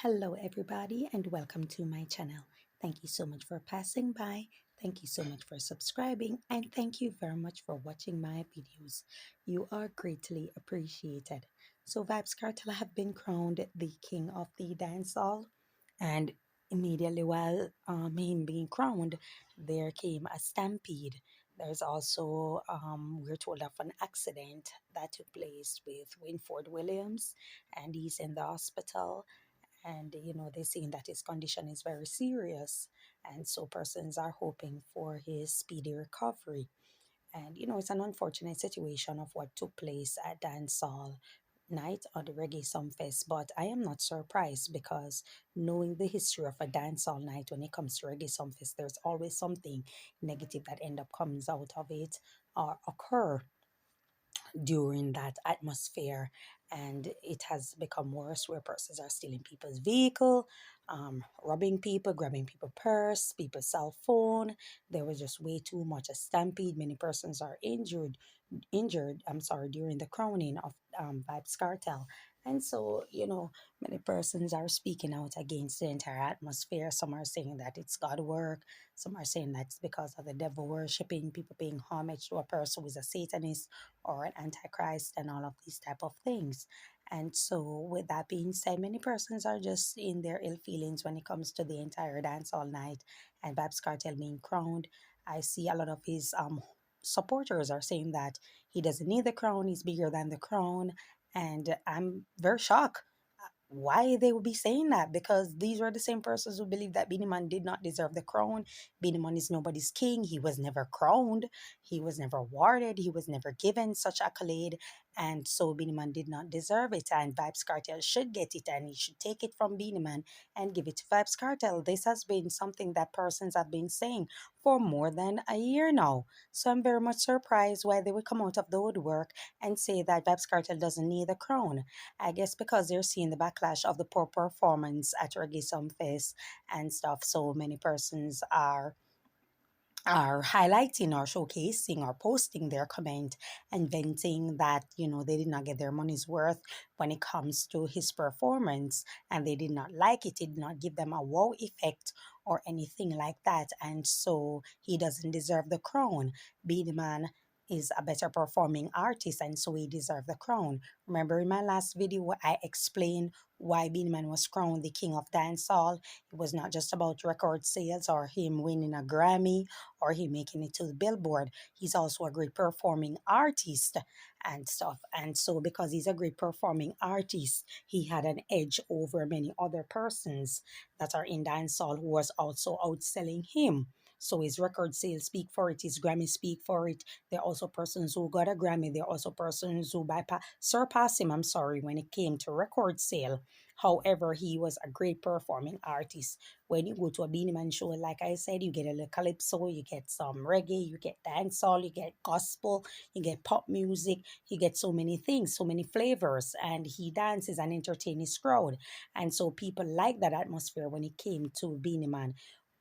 Hello, everybody, and welcome to my channel. Thank you so much for passing by. Thank you so much for subscribing, and thank you very much for watching my videos. You are greatly appreciated. So, Vybz Kartel have been crowned the king of the dancehall, and immediately while him being crowned, there came a stampede. There's also, we're told of an accident that took place with Winford Williams, and he's in the hospital, and they're saying that his condition is very serious, and so persons are hoping for his speedy recovery. And it's an unfortunate situation of what took place at dancehall night or the reggae fest, but I am not surprised because knowing the history of a dancehall night, when it comes to reggae fest, there's always something negative that end up comes out of it or occur during that atmosphere. And it has become worse where persons are stealing people's vehicle, robbing people, grabbing people's purse, people's cell phone. There was just way too much a stampede. Many persons are injured, I'm sorry, during the crowning of Vybz Kartel. And so, many persons are speaking out against the entire atmosphere. Some are saying that it's God work. Some are saying that's because of the devil worshipping, people paying homage to a person who is a Satanist or an Antichrist, and all of these type of things. And so, with that being said, many persons are just in their ill feelings when it comes to the entire dance all night and Vybz Kartel being crowned. I see a lot of his supporters are saying that he doesn't need the crown, he's bigger than the crown. And I'm very shocked why they would be saying that, because these were the same persons who believe that Beenie Man did not deserve the crown. Beenie Man is nobody's king. He was never crowned. He was never awarded. He was never given such accolade. And so Beenie Man did not deserve it. And Vybz Kartel should get it, and he should take it from Beenie Man and give it to Vybz Kartel. This has been something that persons have been saying for more than a year now. So I'm very much surprised why they would come out of the woodwork and say that Vybz Kartel doesn't need the crown. I guess because they're seeing the backlash of the poor performance at Reggae Fest and stuff. So many persons are highlighting or showcasing or posting their comment and venting that they did not get their money's worth when it comes to his performance, and they did not like it. It did not give them a wow effect or anything like that, and so he doesn't deserve the crown. Be the man is a better performing artist, and so he deserved the crown. Remember in my last video I explained why Beenie Man was crowned the king of dancehall. It was not just about record sales or him winning a Grammy or him making it to the Billboard. He's also a great performing artist and stuff. And so because he's a great performing artist, he had an edge over many other persons that are in dancehall who was also outselling him. So his record sales speak for it, his Grammy speak for it. There are also persons who got a Grammy. There are also persons who surpass him, I'm sorry, when it came to record sale. However, he was a great performing artist. When you go to a Beanie Man show, like I said, you get a little calypso, you get some reggae, you get dancehall, you get gospel, you get pop music, you get so many things, so many flavors, and he dances and entertains his crowd. And so people like that atmosphere when it came to Beanie Man.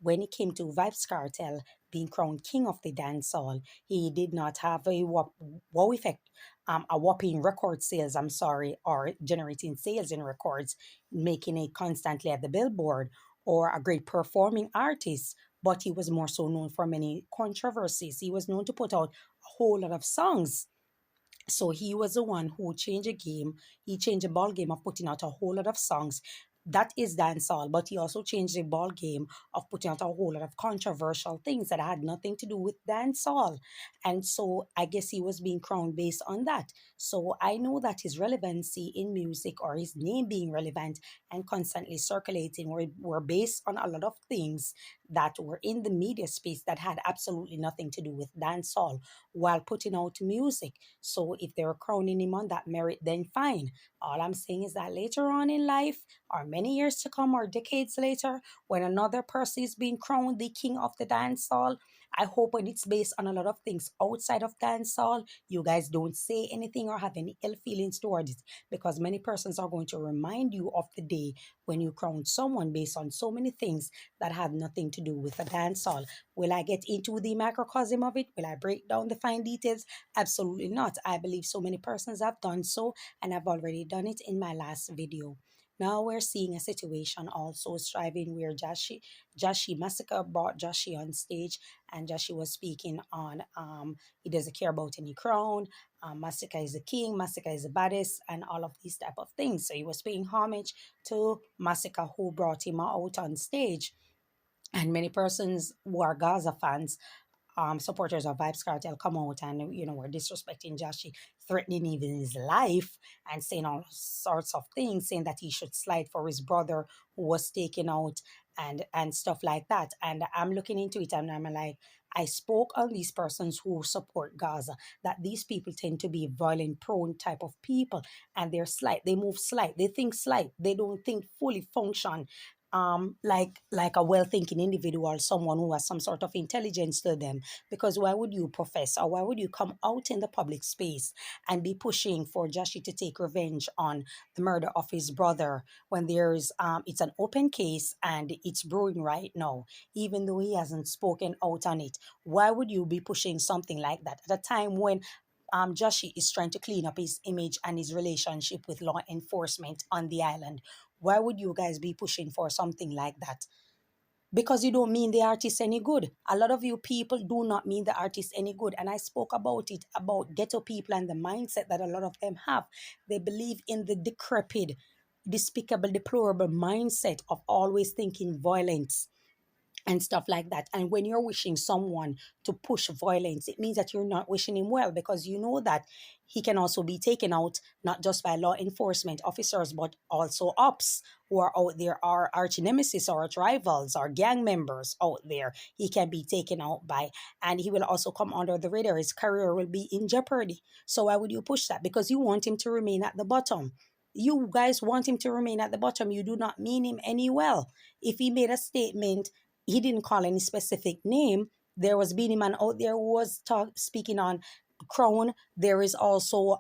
When it came to Vybz Kartel being crowned king of the dancehall, he did not have a wow effect, a whopping record sales, I'm sorry, or generating sales in records, making it constantly at the billboard, or a great performing artist. But he was more so known for many controversies. He was known to put out a whole lot of songs. So he was the one who changed the game. He changed the ball game of putting out a whole lot of songs. That is dancehall, but he also changed the ball game of putting out a whole lot of controversial things that had nothing to do with dancehall. And so I guess he was being crowned based on that. So I know that his relevancy in music, or his name being relevant and constantly circulating, were based on a lot of things that were in the media space that had absolutely nothing to do with dancehall while putting out music. So if they were crowning him on that merit, then fine. All I'm saying is that later on in life, or many years to come, or decades later, when another person is being crowned the king of the dancehall, I hope when it's based on a lot of things outside of dancehall, you guys don't say anything or have any ill feelings towards it, because many persons are going to remind you of the day when you crowned someone based on so many things that had nothing to do with the dancehall. Will I get into the microcosm of it? Will I break down the fine details? Absolutely not. I believe so many persons have done so, and I've already done it in my last video. Now we're seeing a situation also striving where Jashi Masicka brought Jashi on stage, and Jashi was speaking on he doesn't care about any crown. Masicka is the king, Masicka is the baddest, and all of these type of things. So he was paying homage to Masicka, who brought him out on stage. And many persons who are Gaza fans, supporters of Vybz Kartel, come out and were disrespecting Jashi, threatening even his life, and saying all sorts of things, saying that he should slide for his brother who was taken out, and stuff like that. And I'm looking into it, and I'm like, I spoke on these persons who support Gaza, that these people tend to be violent prone type of people, and they're slight, they move slight, they think slight, they don't think fully function, like a well-thinking individual, someone who has some sort of intelligence to them. Because why would you profess, or why would you come out in the public space and be pushing for Jashi to take revenge on the murder of his brother, when there's it's an open case and it's brewing right now, even though he hasn't spoken out on it? Why would you be pushing something like that at a time when Jashi is trying to clean up his image and his relationship with law enforcement on the island? Why would you guys be pushing for something like that? Because you don't mean the artist any good. A lot of you people do not mean the artist any good. And I spoke about it, about ghetto people and the mindset that a lot of them have. They believe in the decrepit, despicable, deplorable mindset of always thinking violence and stuff like that. And when you're wishing someone to push violence, it means that you're not wishing him well, because you know that he can also be taken out, not just by law enforcement officers, but also ops who are out there, are arch nemesis or arch rivals or gang members out there. He can be taken out by, and he will also come under the radar. His career will be in jeopardy. So why would you push that? Because you want him to remain at the bottom. You guys want him to remain at the bottom. You do not mean him any well. If he made a statement, he didn't call any specific name. There was Beanie Man out there who was speaking on Crown. There is also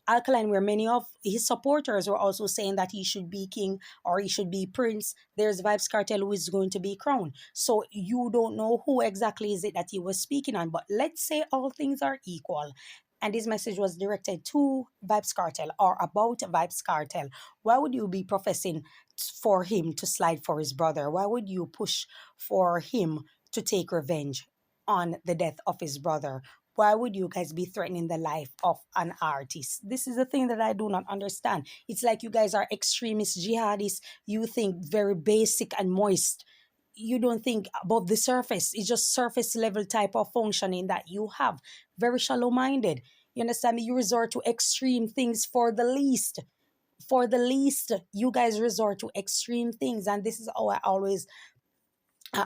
Alkaline, where many of his supporters were also saying that he should be king or he should be prince. There's Vybz Kartel, who is going to be crown. So you don't know who exactly is it that he was speaking on. But let's say all things are equal, and this message was directed to Vybz Kartel or about Vybz Kartel. Why would you be professing for him to slide for his brother? Why would you push for him to take revenge on the death of his brother? Why would you guys be threatening the life of an artist? This is the thing that I do not understand. It's like you guys are extremist jihadists. You think very basic and moist. You don't think above the surface. It's just surface level type of functioning that you have. Very shallow minded. You understand me? You resort to extreme things for the least. For the least, you guys resort to extreme things. And this is how I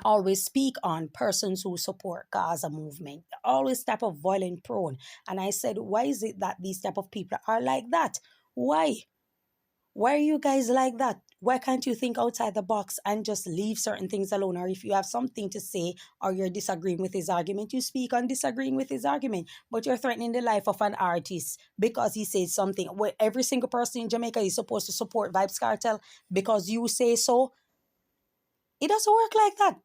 always speak on persons who support Gaza movement. Always type of violent prone. And I said, why is it that these type of people are like that? Why? Why are you guys like that? Why can't you think outside the box and just leave certain things alone? Or if you have something to say or you're disagreeing with his argument, you speak on disagreeing with his argument. But you're threatening the life of an artist because he says something. Well, every single person in Jamaica is supposed to support Vybz Kartel because you say so. It doesn't work like that.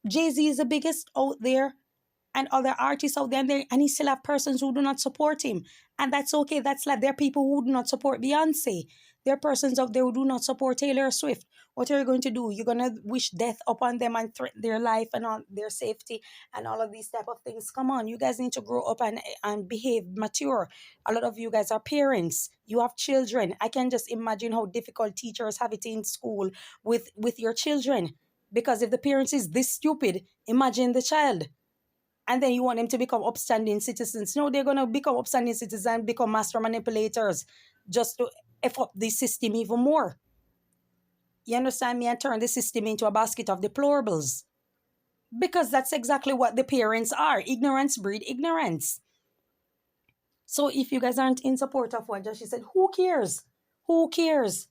Jay-Z is the biggest out there, and other artists out there, and he still have persons who do not support him. And that's okay. That's like there are people who do not support Beyonce. There are persons out there who do not support Taylor Swift. What are you going to do? You're going to wish death upon them and threaten their life and all their safety and all of these type of things. Come on, you guys need to grow up and behave mature. A lot of you guys are parents. You have children. I can just imagine how difficult teachers have it in school with your children. Because if the parents is this stupid, imagine the child. And then you want them to become upstanding citizens. No, they're going to become upstanding citizens and become master manipulators just to F up the system even more. You understand me? And turn the system into a basket of deplorables. Because that's exactly what the parents are. Ignorance breed ignorance. So if you guys aren't in support of what Joshi said, who cares? Who cares?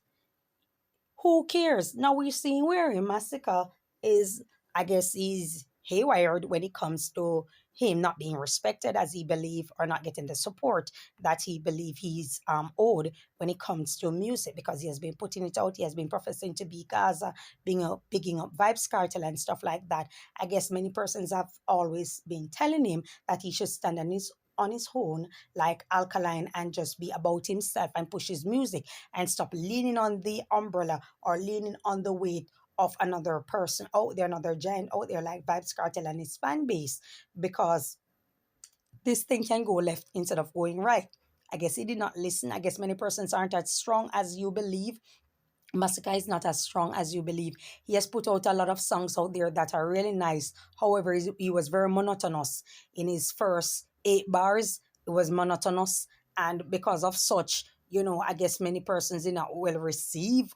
Who cares? Now we're seeing where Masicka is, I guess, is haywired when it comes to him not being respected as he believe, or not getting the support that he believe he's owed when it comes to music, because he has been putting it out. He has been professing to be Gaza, picking up Vybz Kartel and stuff like that. I guess many persons have always been telling him that he should stand on his on his own, like Alkaline, and just be about himself and push his music and stop leaning on the umbrella or leaning on the weight of another person out there, another giant out there like Vybz Kartel and his fan base, because this thing can go left instead of going right. I guess he did not listen. I guess many persons aren't as strong as you believe. Masicka is not as strong as you believe. He has put out a lot of songs out there that are really nice. However, he was very monotonous in his first 8 bars. It was monotonous, and because of such, I guess many persons did not well receive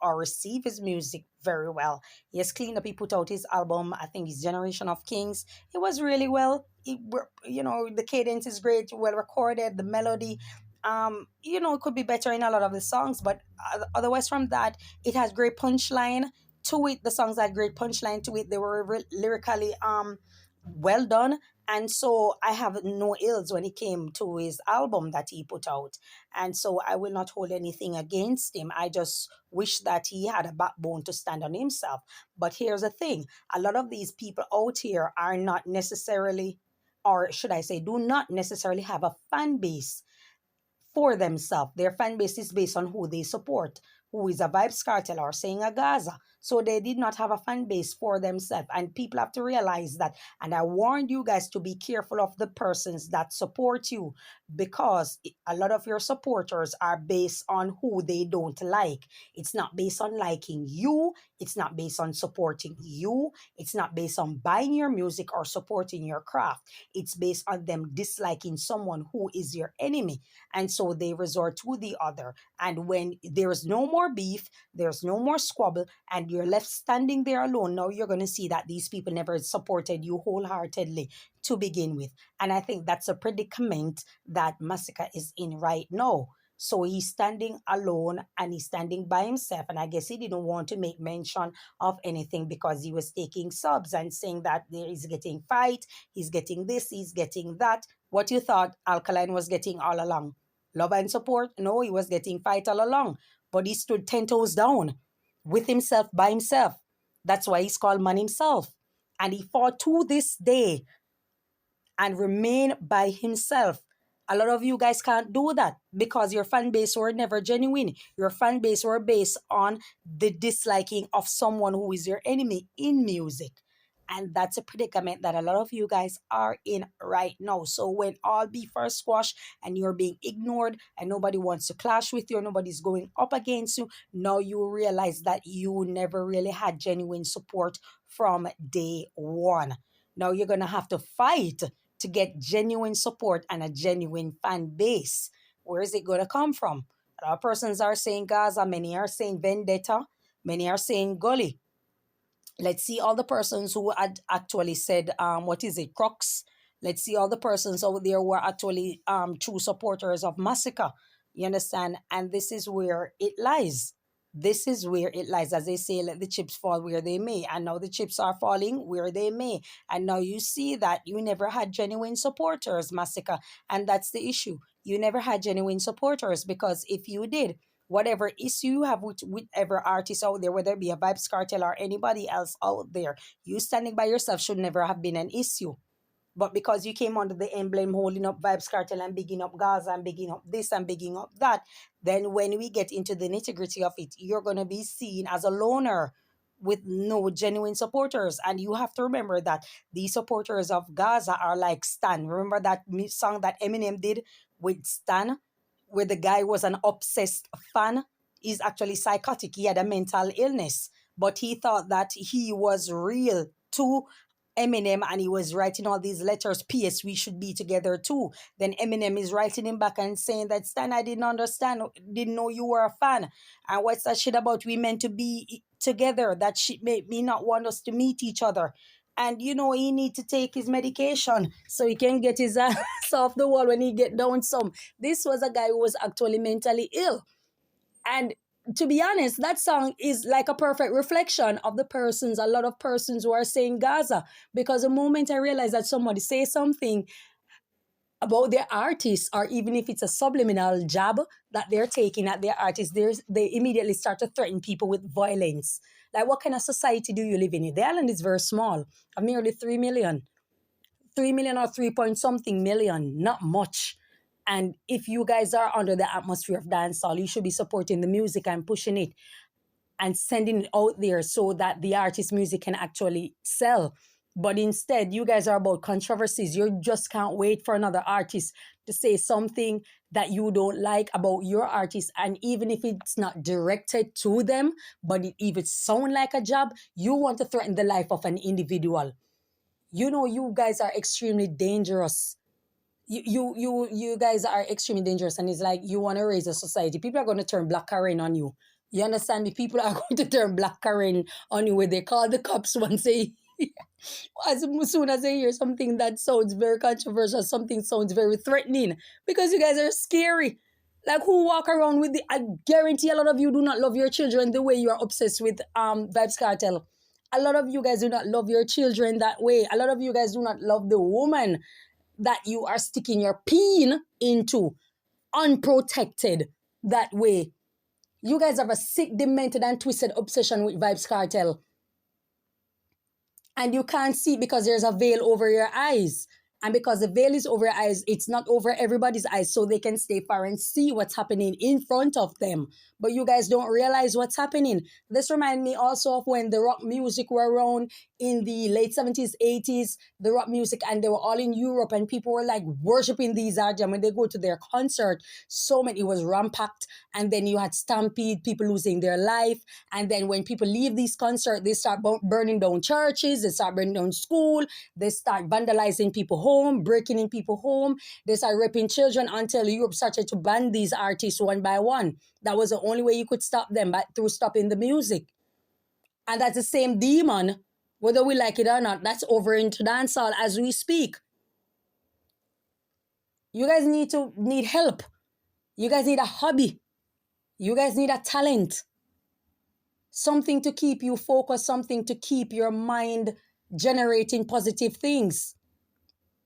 his music very well. He has cleaned up. He put out his album. I think his Generation of Kings. It was really well. The cadence is great, well recorded. The melody, it could be better in a lot of the songs, but otherwise from that, it has great punchline to it. The songs had great punchline to it. They were lyrically well done. And so I have no ills when it came to his album that he put out. And so I will not hold anything against him. I just wish that he had a backbone to stand on himself. But here's the thing, a lot of these people out here are not necessarily, or should I say, do not necessarily have a fan base for themselves. Their fan base is based on who they support, who is a Vybz Kartel or saying a Gaza. So they did not have a fan base for themselves. And people have to realize that. And I warned you guys to be careful of the persons that support you, because a lot of your supporters are based on who they don't like. It's not based on liking you. It's not based on supporting you. It's not based on buying your music or supporting your craft. It's based on them disliking someone who is your enemy. And so they resort to the other. And when there's no more beef, there's no more squabble, and you're left standing there alone, now you're going to see that these people never supported you wholeheartedly to begin with. And I think that's a predicament that Masicka is in right now. So he's standing alone and he's standing by himself. And I guess he didn't want to make mention of anything because he was taking subs and saying that there is getting fight, he's getting this, he's getting that. What you thought Alkaline was getting all along? Love and support? No, he was getting fight all along. But he stood 10 toes down with himself, by himself. That's why he's called man himself. And he fought to this day and remain by himself. A lot of you guys can't do that because your fan base were never genuine. Your fan base were based on the disliking of someone who is your enemy in music. And that's a predicament that a lot of you guys are in right now. So when all beef are squashed and you're being ignored and nobody wants to clash with you, or nobody's going up against you, now you realize that you never really had genuine support from day one. Now you're going to have to fight to get genuine support and a genuine fan base. Where is it going to come from? A lot of persons are saying Gaza, many are saying Vendetta, many are saying Gully. Let's see all the persons who had actually said, what is it, Crocs. Let's see all the persons out there who are actually true supporters of Masicka. You understand? And this is where it lies. This is where it lies. As they say, let the chips fall where they may. And now the chips are falling where they may. And now you see that you never had genuine supporters, Masicka. And that's the issue. You never had genuine supporters, because if you did, whatever issue you have with whichever artist out there, whether it be a Vybz Kartel or anybody else out there, you standing by yourself should never have been an issue. But because you came under the emblem holding up Vybz Kartel and bigging up Gaza and bigging up this and bigging up that, then when we get into the nitty-gritty of it, you're going to be seen as a loner with no genuine supporters. And you have to remember that these supporters of Gaza are like Stan. Remember that song that Eminem did with Stan, where the guy was an obsessed fan? He's actually psychotic. He had a mental illness, but he thought that he was real to Eminem, and he was writing all these letters, P.S. we should be together too. Then Eminem is writing him back and saying that, Stan, I didn't understand, didn't know you were a fan. And what's that shit about we meant to be together? That shit made me not want us to meet each other. And he need to take his medication so he can get his ass off the wall when he get down some. This was a guy who was actually mentally ill. And to be honest, that song is like a perfect reflection of a lot of persons who are saying Gaza. Because the moment I realize that somebody say something about their artist, or even if it's a subliminal jab that they're taking at their artist, they immediately start to threaten people with violence. Like, what kind of society do you live in? The island is very small, of merely 3 million. 3 million or 3 point something million, not much. And if you guys are under the atmosphere of dancehall, you should be supporting the music and pushing it and sending it out there so that the artist music can actually sell. But instead, you guys are about controversies. You just can't wait for another artist to say something that you don't like about your artist. And even if it's not directed to them, but if it sounds like a job, you want to threaten the life of an individual. You know, you guys are extremely dangerous. You guys are extremely dangerous, and it's like you want to raise a society. People are going to turn black Karen on you. You understand me? People are going to turn black Karen on you, where they call the cops once they as soon as they hear something that sounds very controversial, something sounds very threatening, because you guys are scary. Like, who walk around with the, I guarantee a lot of you do not love your children the way you are obsessed with Vybz Kartel. A lot of you guys do not love your children that way. A lot of you guys do not love the woman that you are sticking your peen into unprotected that way. You guys have a sick, demented, and twisted obsession with Vybz Kartel. And you can't see it because there's a veil over your eyes. And because the veil is over your eyes, it's not over everybody's eyes, so they can stay far and see what's happening in front of them. But you guys don't realize what's happening. This reminds me also of when the rock music were around in the late 70s, 80s, the rock music, and they were all in Europe, and people were like worshiping these artists. When they go to their concert, so many, it was rampacked, and then you had stampede, people losing their life. And then when people leave these concerts, they start burning down churches, they start burning down school, they start vandalizing people's home, breaking in people's home, they start raping children, until Europe started to ban these artists one by one. That was the only way you could stop them, but through stopping the music. And that's the same demon, whether we like it or not, that's over into dancehall as we speak. You guys need help. You guys need a hobby. You guys need a talent. Something to keep you focused, something to keep your mind generating positive things.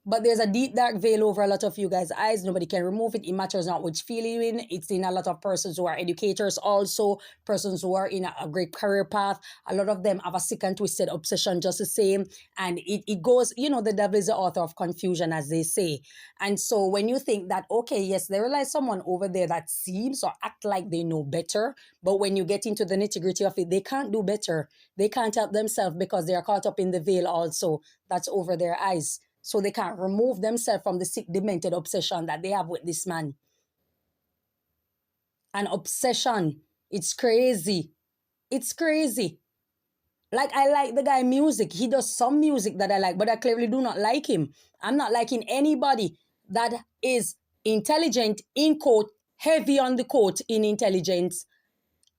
But there's a deep, dark veil over a lot of you guys' eyes. Nobody can remove it. It matters not which field you're in. It's in a lot of persons who are educators also, persons who are in a great career path. A lot of them have a sick and twisted obsession just the same. And it goes, you know, the devil is the author of confusion, as they say. And so when you think that, okay, yes, there is someone over there that seems or act like they know better, but when you get into the nitty-gritty of it, they can't do better. They can't help themselves because they are caught up in the veil also that's over their eyes. So they can't remove themselves from the sick, demented obsession that they have with this man. An obsession. It's crazy. It's crazy. Like, I like the guy music. He does some music that I like, but I clearly do not like him. I'm not liking anybody that is intelligent, in quote, heavy on the quote in intelligence,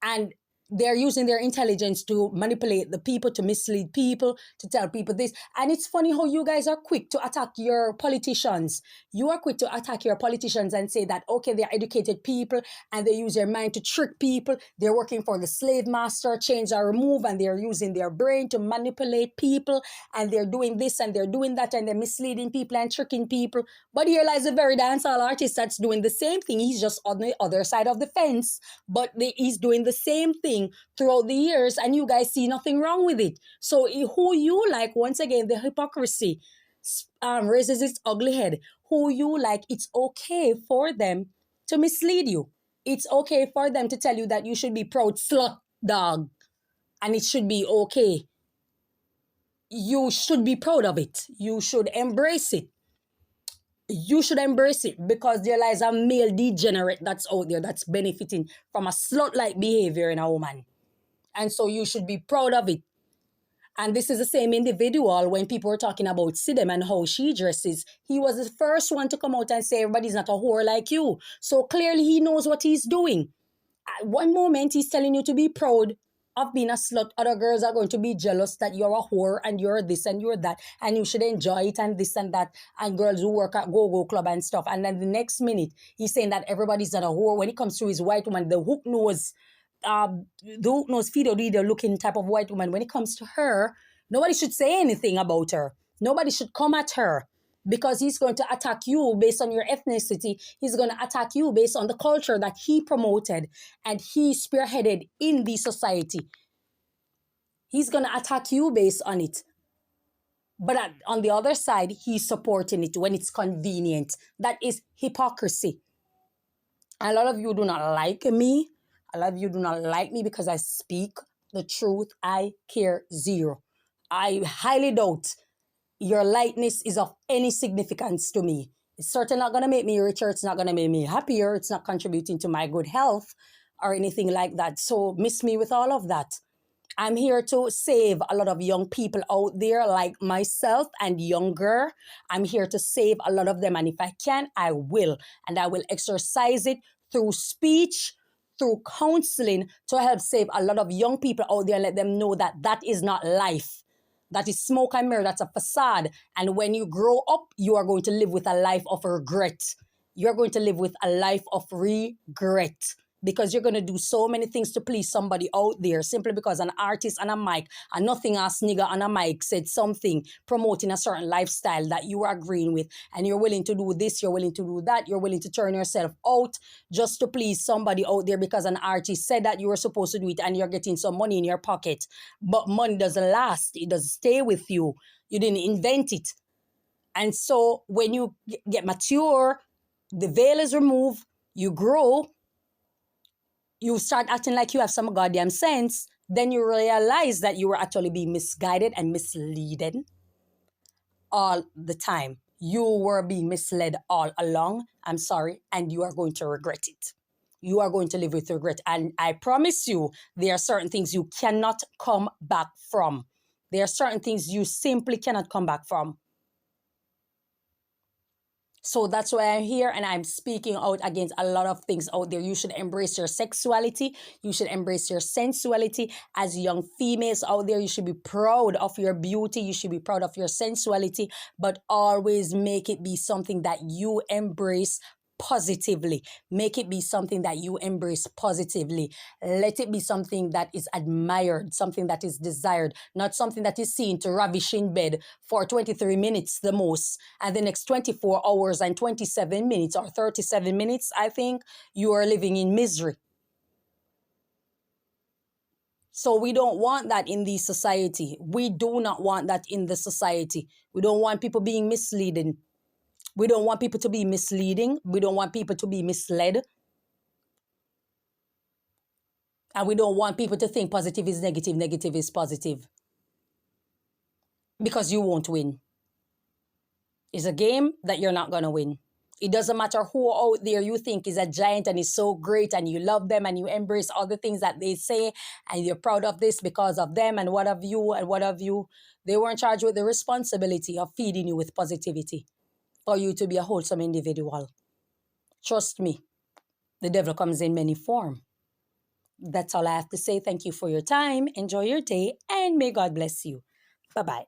and they're using their intelligence to manipulate the people, to mislead people, to tell people this. And it's funny how you guys are quick to attack your politicians. You are quick to attack your politicians and say that, okay, they're educated people and they use their mind to trick people. They're working for the slave master, change or remove, and they're using their brain to manipulate people, and they're doing this and they're doing that, and they're misleading people and tricking people. But here lies a very dancehall artist that's doing the same thing. He's just on the other side of the fence, but he's doing the same thing throughout the years, and you guys see nothing wrong with it. So who you like, once again, the hypocrisy raises its ugly head. Who you like, it's okay for them to mislead you. It's okay for them to tell you that you should be proud slut dog, and it should be okay. You should be proud of it. You should embrace it. You should embrace it, because there lies a male degenerate that's out there that's benefiting from a slut-like behavior in a woman. And so you should be proud of it. And this is the same individual, when people were talking about Sidem and how she dresses, he was the first one to come out and say everybody's not a whore like you. So clearly he knows what he's doing. At one moment he's telling you to be proud of being a slut. Other girls are going to be jealous that you're a whore and you're this and you're that, and you should enjoy it and this and that, and girls who work at go-go club and stuff. And then the next minute he's saying that everybody's not a whore. When it comes to his white woman, the hook nose Fido Dido looking type of white woman, when it comes to her, nobody should say anything about her. Nobody should come at her, because he's going to attack you based on your ethnicity. He's going to attack you based on the culture that he promoted and he spearheaded in the society. He's going to attack you based on it. But on the other side, he's supporting it when it's convenient. That is hypocrisy. A lot of you do not like me. A lot of you do not like me because I speak the truth. I care zero. I highly doubt your lightness is of any significance to me. It's certainly not going to make me richer. It's not going to make me happier. It's not contributing to my good health or anything like that. So miss me with all of that. I'm here to save a lot of young people out there like myself and younger. I'm here to save a lot of them. And if I can, I will. And I will exercise it through speech, through counseling to help save a lot of young people out there and let them know that that is not life. That is smoke and mirror. That's a facade. And when you grow up, you are going to live with a life of regret. You're going to live with a life of regret because you're going to do so many things to please somebody out there simply because an artist on a mic, a nothing ass nigga on a mic said something promoting a certain lifestyle that you are agreeing with, and you're willing to do this, you're willing to do that, you're willing to turn yourself out just to please somebody out there because an artist said that you were supposed to do it and you're getting some money in your pocket. But money doesn't last. It doesn't stay with you. You didn't invent it. And so when you get mature, the veil is removed, you grow, you start acting like you have some goddamn sense, then you realize that you were actually being misguided and misleaded all the time. You were being misled all along. I'm sorry. And you are going to regret it. You are going to live with regret. And I promise you, there are certain things you cannot come back from. There are certain things you simply cannot come back from. So that's why I'm here and I'm speaking out against a lot of things out there. You should embrace your sexuality. You should embrace your sensuality. As young females out there, you should be proud of your beauty. You should be proud of your sensuality, but always make it be something that you embrace positively. Make it be something that you embrace positively. Let it be something that is admired, something that is desired, not something that is seen to ravish in bed for 23 minutes the most, and the next 24 hours and 27 minutes or 37 minutes, I think, you are living in misery. So we don't want that in the society. We do not want that in the society. We don't want people being misleading. We don't want people to be misleading. We don't want people to be misled. And we don't want people to think positive is negative, negative is positive. Because you won't win. It's a game that you're not going to win. It doesn't matter who out there you think is a giant and is so great and you love them and you embrace all the things that they say and you're proud of this because of them and what have you and what have you. They weren't charged with the responsibility of feeding you with positivity for you to be a wholesome individual. Trust me, the devil comes in many forms. That's all I have to say. Thank you for your time. Enjoy your day and may God bless you. Bye-bye.